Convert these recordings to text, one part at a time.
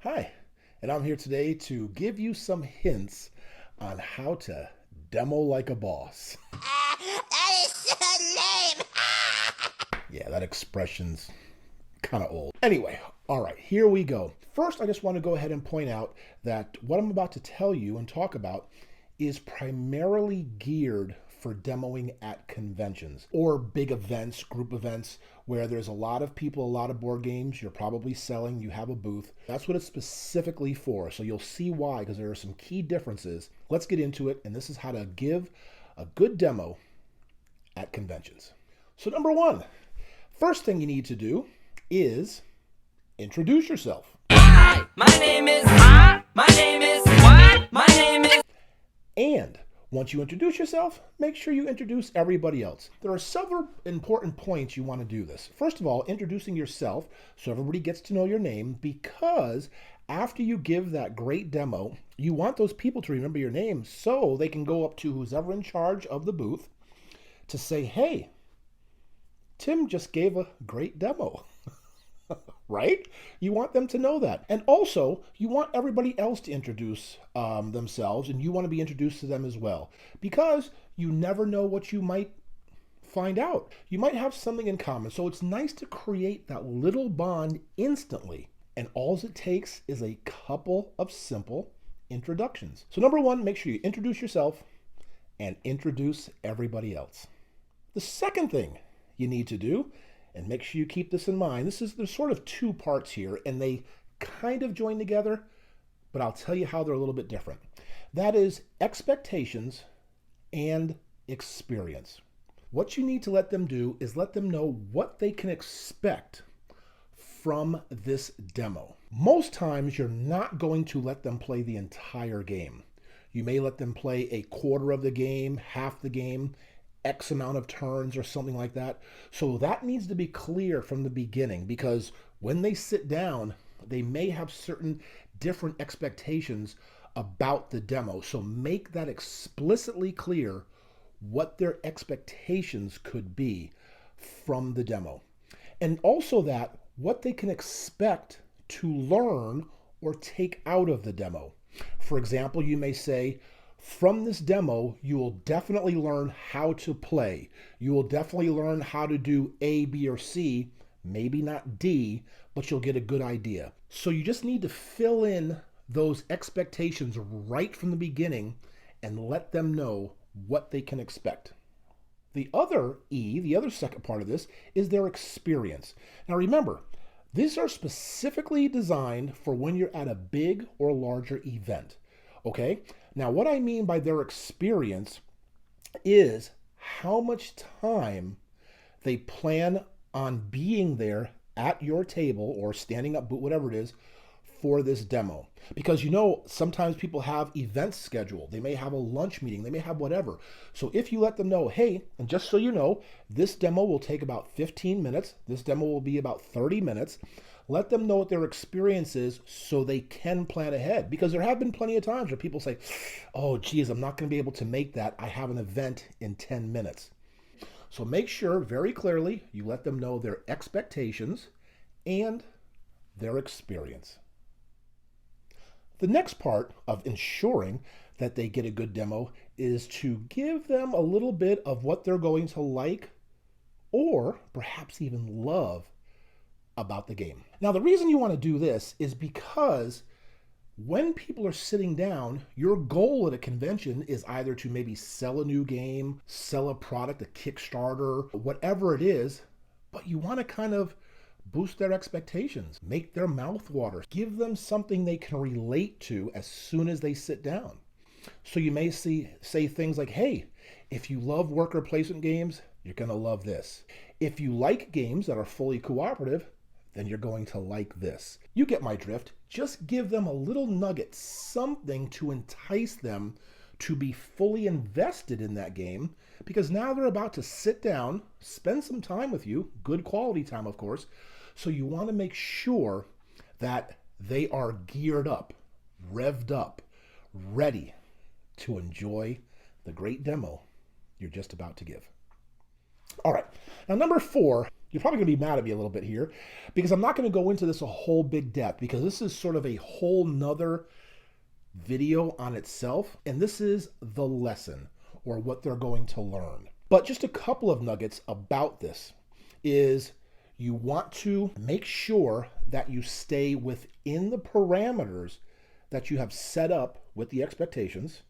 Hi, and I'm here today to give you some hints on how to demo like a boss. That is so lame. Yeah, that expression's kind of old. Anyway, all right, here we go. First, I just want to go ahead and point out that what I'm about to tell you and talk about is primarily geared for demoing at conventions or big events, group events, where there's a lot of people, a lot of board games, you're probably selling, you have a booth. That's what it's specifically for. So you'll see why, because there are some key differences. Let's get into it, and this is how to give a good demo at conventions. So, number one, first thing you need to do is introduce yourself. Hi, my name is. And once you introduce yourself, make sure you introduce everybody else. There are several important points you want to do this. First of all, introducing yourself so everybody gets to know your name, because after you give that great demo, you want those people to remember your name so they can go up to who's ever in charge of the booth to say, hey, Tim just gave a great demo. Right? You want them to know that. And also, you want everybody else to introduce themselves, and you want to be introduced to them as well, because you never know what you might find out. You might have something in common. So it's nice to create that little bond instantly. And all it takes is a couple of simple introductions. So, number one, make sure you introduce yourself and introduce everybody else. The second thing you need to do, and make sure you keep this in mind, there's sort of two parts here, and they kind of join together, but I'll tell you how they're a little bit different. That is expectations and experience. What you need to let them do is let them know what they can expect from this demo. Most times you're not going to let them play the entire game. You may let them play a quarter of the game, half the game, X amount of turns or something like that. So that needs to be clear from the beginning, because when they sit down, they may have certain different expectations about the demo. So make that explicitly clear what their expectations could be from the demo. And also that what they can expect to learn or take out of the demo. For example, you may say, from this demo, you will definitely learn how to play. You will definitely learn how to do A, B, or C, maybe not D, but you'll get a good idea. So you just need to fill in those expectations right from the beginning and let them know what they can expect. The other E, the other second part of this, is their experience. Now remember, these are specifically designed for when you're at a big or larger event. Okay? Now, what I mean by their experience is how much time they plan on being there at your table or standing up, whatever it is, for this demo. Because sometimes people have events scheduled. They may have a lunch meeting. They may have whatever. So if you let them know, hey, and just so you know, this demo will take about 15 minutes. This demo will be about 30 minutes. Let them know what their experience is so they can plan ahead. Because there have been plenty of times where people say, oh, geez, I'm not going to be able to make that. I have an event in 10 minutes. So make sure very clearly you let them know their expectations and their experience. The next part of ensuring that they get a good demo is to give them a little bit of what they're going to like or perhaps even love about the game. Now, the reason you want to do this is because when people are sitting down, your goal at a convention is either to maybe sell a new game, sell a product, a Kickstarter, whatever it is, but you want to kind of boost their expectations, make their mouth water, give them something they can relate to as soon as they sit down. So you may say things like, hey, if you love worker placement games, you're going to love this. If you like games that are fully cooperative, then you're going to like this. You get my drift. Just give them a little nugget, something to entice them to be fully invested in that game, because now they're about to sit down, spend some time with you, good quality time, of course. So you want to make sure that they are geared up, revved up, ready to enjoy the great demo you're just about to give. All right. Now, number 4, You're probably going to be mad at me a little bit here because I'm not going to go into this a whole big depth because this is sort of a whole nother video on itself. And this is the lesson or what they're going to learn. But just a couple of nuggets about this is you want to make sure that you stay within the parameters that you have set up with the expectations.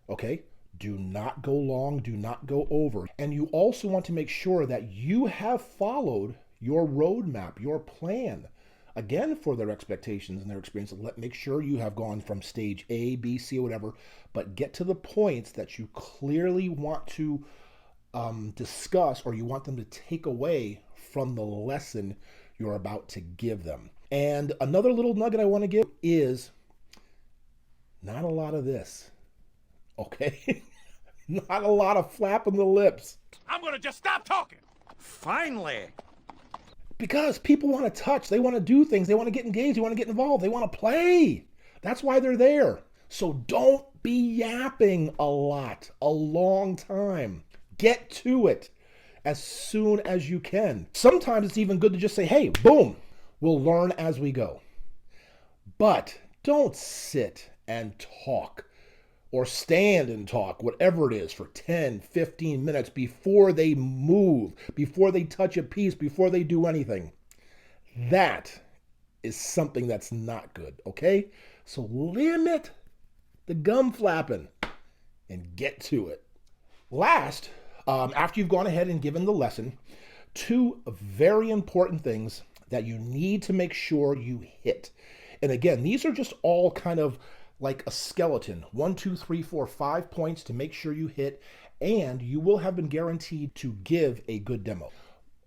Okay? Do not go long, do not go over. And you also want to make sure that you have followed your roadmap, your plan, again, for their expectations and their experience. Make sure you have gone from stage A, B, C, whatever, but get to the points that you clearly want to discuss or you want them to take away from the lesson you're about to give them. And another little nugget I want to give is not a lot of this. Okay? Not a lot of flapping the lips. I'm gonna just stop talking. Finally. Because people want to touch, they want to do things, they want to get engaged, they want to get involved, they want to play. That's why they're there. So don't be yapping a lot, a long time. Get to it as soon as you can. Sometimes it's even good to just say, hey, boom, we'll learn as we go. But don't sit and talk or stand and talk, whatever it is, for 10, 15 minutes before they move, before they touch a piece, before they do anything. That is something that's not good, okay? So limit the gum flapping and get to it. Last, after you've gone ahead and given the lesson, 2 very important things that you need to make sure you hit. And again, these are just all kind of like a skeleton. 1, 2, 3, 4, 5 points to make sure you hit, and you will have been guaranteed to give a good demo.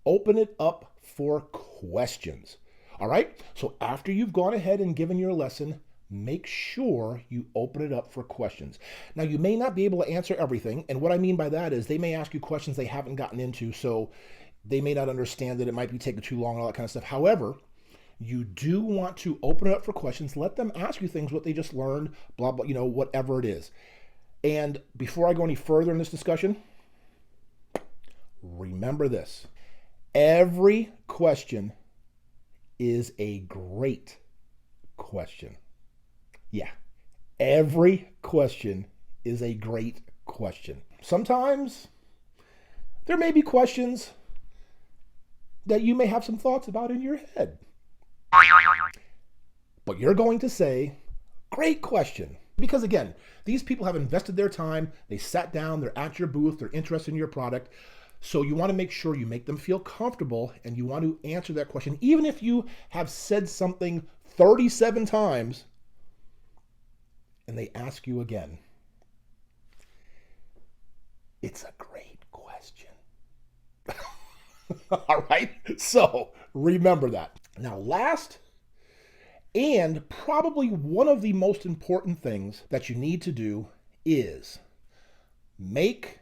Open it up for questions. All right? So after you've gone ahead and given your lesson, make sure you open it up for questions. Now, you may not be able to answer everything, and what I mean by that is they may ask you questions they haven't gotten into, so they may not understand that it might be taking too long and all that kind of stuff. However, you do want to open it up for questions. Let them ask you things, what they just learned, blah, blah, whatever it is. And before I go any further in this discussion, remember this. Every question is a great question. Yeah, every question is a great question. Sometimes there may be questions that you may have some thoughts about in your head. But you're going to say, great question. Because again, these people have invested their time, they sat down, they're at your booth, they're interested in your product. So you want to make sure you make them feel comfortable and you want to answer that question. Even if you have said something 37 times and they ask you again, it's a great question. All right? So remember that. Now, last and probably one of the most important things that you need to do is make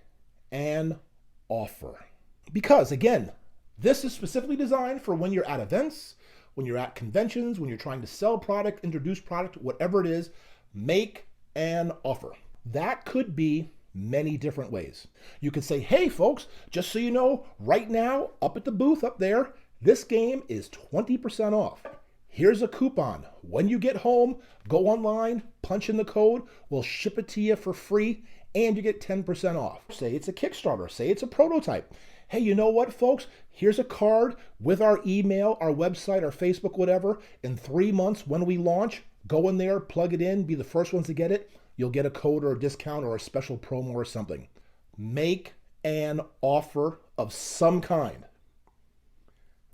an offer. Because again, this is specifically designed for when you're at events, when you're at conventions, when you're trying to sell product, introduce product, whatever it is, make an offer. That could be many different ways. You could say, hey folks, just so you know, right now, up at the booth up there, this game is 20% off. Here's a coupon. When you get home, go online, punch in the code, we'll ship it to you for free, and you get 10% off. Say it's a Kickstarter, say it's a prototype. Hey, you know what, folks? Here's a card with our email, our website, our Facebook, whatever. In 3 months when we launch, go in there, plug it in, be the first ones to get it. You'll get a code or a discount or a special promo or something. Make an offer of some kind.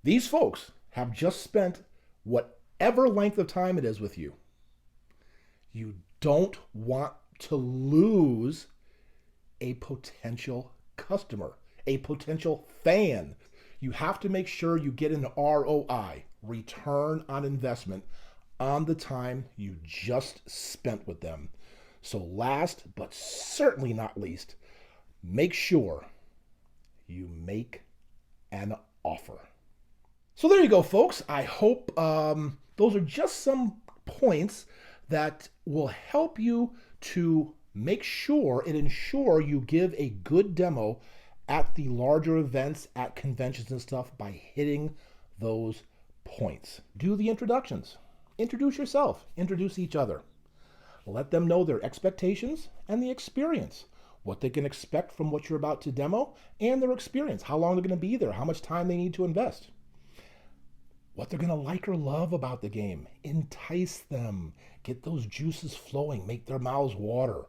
These folks have just spent whatever length of time it is with you. You don't want to lose a potential customer, a potential fan. You have to make sure you get an ROI, return on investment, on the time you just spent with them. So last, but certainly not least, make sure you make an offer. So there you go, folks. I hope those are just some points that will help you to make sure and ensure you give a good demo at the larger events, at conventions and stuff by hitting those points. Do the introductions. Introduce yourself. Introduce each other. Let them know their expectations and the experience, what they can expect from what you're about to demo, and their experience, how long they're going to be there, how much time they need to invest, what they're going to like or love about the game. Entice them. Get those juices flowing. Make their mouths water.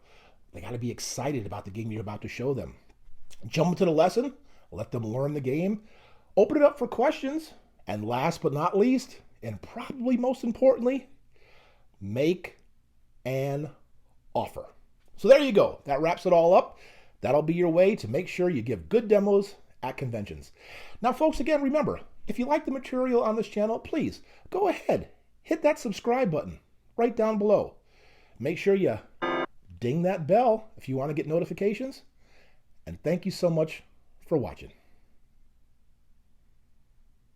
They got to be excited about the game you're about to show them. Jump into the lesson. Let them learn the game. Open it up for questions. And last but not least, and probably most importantly, make an offer. So there you go. That wraps it all up. That'll be your way to make sure you give good demos at conventions. Now, folks, again, remember, if you like the material on this channel, please go ahead, hit that subscribe button right down below. Make sure you ding that bell if you want to get notifications. And thank you so much for watching.